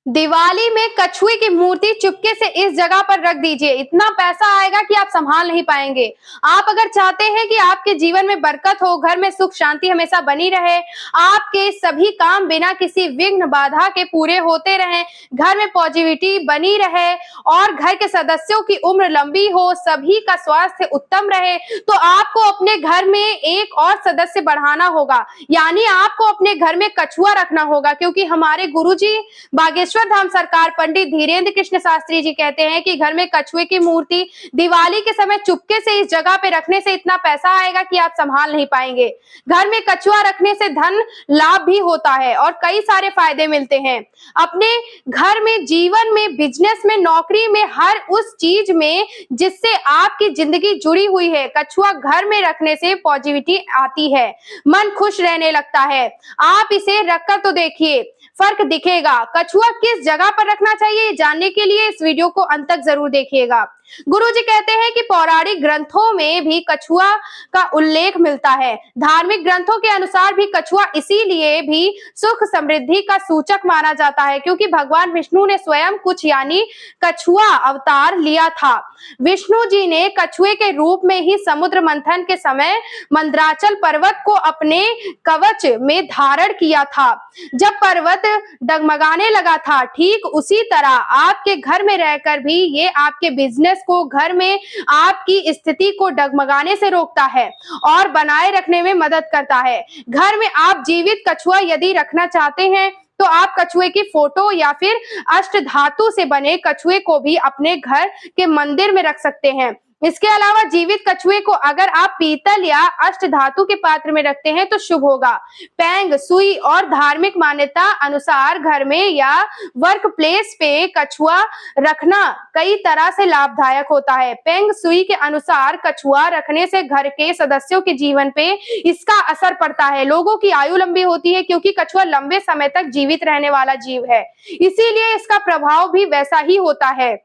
दिवाली में कछुए की मूर्ति चुपके से इस जगह पर रख दीजिए, इतना पैसा आएगा कि आप संभाल नहीं पाएंगे। आप अगर चाहते हैं कि आपके जीवन में बरकत हो, घर में सुख शांति हमेशा बनी रहे, आपके सभी काम बिना किसी विघ्न बाधा के पूरे होते रहें, घर में पॉजिटिविटी बनी रहे और घर के सदस्यों की उम्र लंबी हो, सभी का स्वास्थ्य उत्तम रहे, तो आपको अपने घर में एक और सदस्य बढ़ाना होगा, यानी आपको अपने घर में कछुआ रखना होगा। क्योंकि हमारे गुरुजी बागेश्वर धाम सरकार पंडित धीरेन्द्र कृष्ण शास्त्री जी कहते हैं कि घर में कछुए की मूर्ति दिवाली के समय चुपके से इस जगह पे रखने से इतना पैसा आएगा कि आप संभाल नहीं पाएंगे। घर में कछुआ रखने से धन लाभ भी होता है और कई सारे फायदे मिलते हैं। अपने घर में, जीवन में, बिजनेस में, नौकरी में, हर उस चीज में जिससे आपकी जिंदगी जुड़ी हुई है, कछुआ घर में रखने से पॉजिटिविटी आती है, मन खुश रहने लगता है। आप इसे रखकर तो देखिए, फर्क दिखेगा। कछुआ किस जगह पर रखना चाहिए जानने के लिए इस वीडियो को अंत तक जरूर देखिएगा। गुरुजी कहते हैं कि पौराणिक ग्रंथों में भी कछुआ का उल्लेख मिलता है। धार्मिक ग्रंथों के अनुसार भी कछुआ इसीलिए भी सुख समृद्धि का सूचक माना जाता है क्योंकि भगवान विष्णु ने स्वयं कुछ यानी कछुआ अवतार लिया था। विष्णु जी ने कछुए के रूप में ही समुद्र मंथन के समय मंदराचल पर्वत को अपने कवच में धारण किया था। जब पर्वत डगमगाने लगा था, ठीक उसी तरह आपके घर में रहकर भी ये आपके बिजनेस को, घर में आपकी स्थिति को डगमगाने से रोकता है और बनाए रखने में मदद करता है। घर में आप जीवित कछुआ यदि रखना चाहते हैं तो आप कछुए की फोटो या फिर अष्ट धातु से बने कछुए को भी अपने घर के मंदिर में रख सकते हैं। इसके अलावा जीवित कछुए को अगर आप पीतल या अष्ट धातु के पात्र में रखते हैं तो शुभ होगा। पेंग सुई और धार्मिक मान्यता अनुसार घर में या वर्क प्लेस पे कछुआ रखना कई तरह से लाभदायक होता है। पेंग सुई के अनुसार कछुआ रखने से घर के सदस्यों के जीवन पे इसका असर पड़ता है। लोगों की आयु लंबी होती है क्योंकि कछुआ लंबे समय तक जीवित रहने वाला जीव है, इसीलिए इसका प्रभाव भी वैसा ही होता है।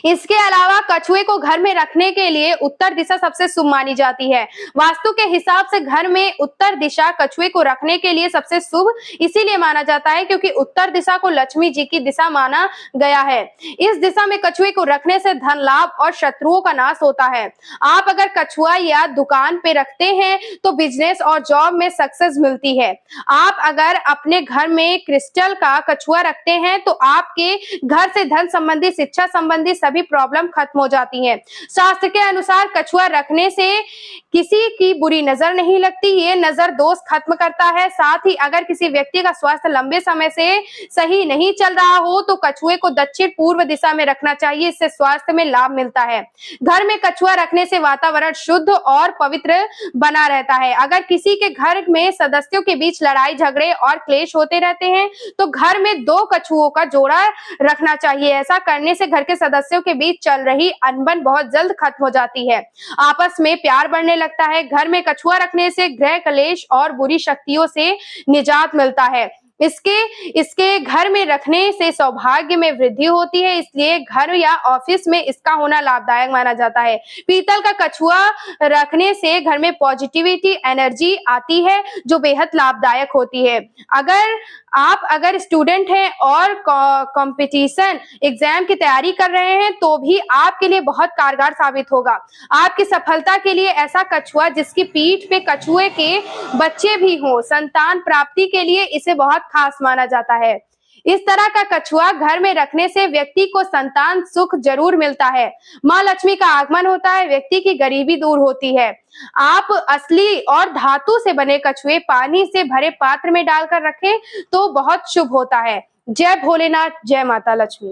इसके अलावा कछुए को घर में रखने के लिए उत्तर दिशा सबसे शुभ मानी जाती है। वास्तु के हिसाब से घर में उत्तर दिशा कछुए को रखने के लिए सबसे शुभ इसीलिए माना जाता है क्योंकि उत्तर दिशा को लक्ष्मी जी की दिशा माना गया है। इस दिशा में कछुए को रखने से धन लाभ और शत्रुओं का नाश होता है। आप अगर कछुआ या दुकान पे रखते हैं तो बिजनेस और जॉब में सक्सेस मिलती है। आप अगर अपने घर में क्रिस्टल का कछुआ रखते हैं तो आपके घर से धन संबंधी, शिक्षा संबंधी सभी प्रॉब्लम खत्म हो जाती हैं। शास्त्र के अनुसार कछुआ रखने से किसी की बुरी नजर नहीं लगती, ये नजर दोष खत्म करता है। साथ ही अगर किसी व्यक्ति का स्वास्थ्य लंबे समय से सही नहीं चल रहा हो तो कछुए को दक्षिण पूर्व दिशा में रखना चाहिए, इससे स्वास्थ्य में लाभ मिलता है। घर में कछुआ रखने से वातावरण शुद्ध और पवित्र बना रहता है। अगर किसी के घर में सदस्यों के बीच लड़ाई झगड़े और क्लेश होते रहते हैं तो घर में 2 कछुओं का जोड़ा रखना चाहिए। ऐसा करने से घर के सदस्यों के बीच चल रही अनबन बहुत जल्द खत्म हो जाती है, आपस में प्यार बढ़ने लगता है। घर में कछुआ रखने से ग्रह कलेश और बुरी शक्तियों से निजात मिलता है। इसके घर में रखने से सौभाग्य में वृद्धि होती है, इसलिए घर या ऑफिस में इसका होना लाभदायक माना जाता है। पीतल का कछुआ रखने से घर में पॉजिटिविटी, एनर्जी आती है जो बेहद लाभदायक होती है। अगर स्टूडेंट हैं और कंपटीशन एग्जाम की तैयारी कर रहे हैं तो भी आपके लिए बहुत कारगर साबित होगा। आपकी सफलता के लिए ऐसा कछुआ जिसकी पीठ पे कछुए के बच्चे भी हों, संतान प्राप्ति के लिए इसे बहुत खास माना जाता है। इस तरह का कछुआ घर में रखने से व्यक्ति को संतान सुख जरूर मिलता है, माँ लक्ष्मी का आगमन होता है, व्यक्ति की गरीबी दूर होती है। आप असली और धातु से बने कछुए पानी से भरे पात्र में डालकर रखें तो बहुत शुभ होता है। जय भोलेनाथ, जय माता लक्ष्मी।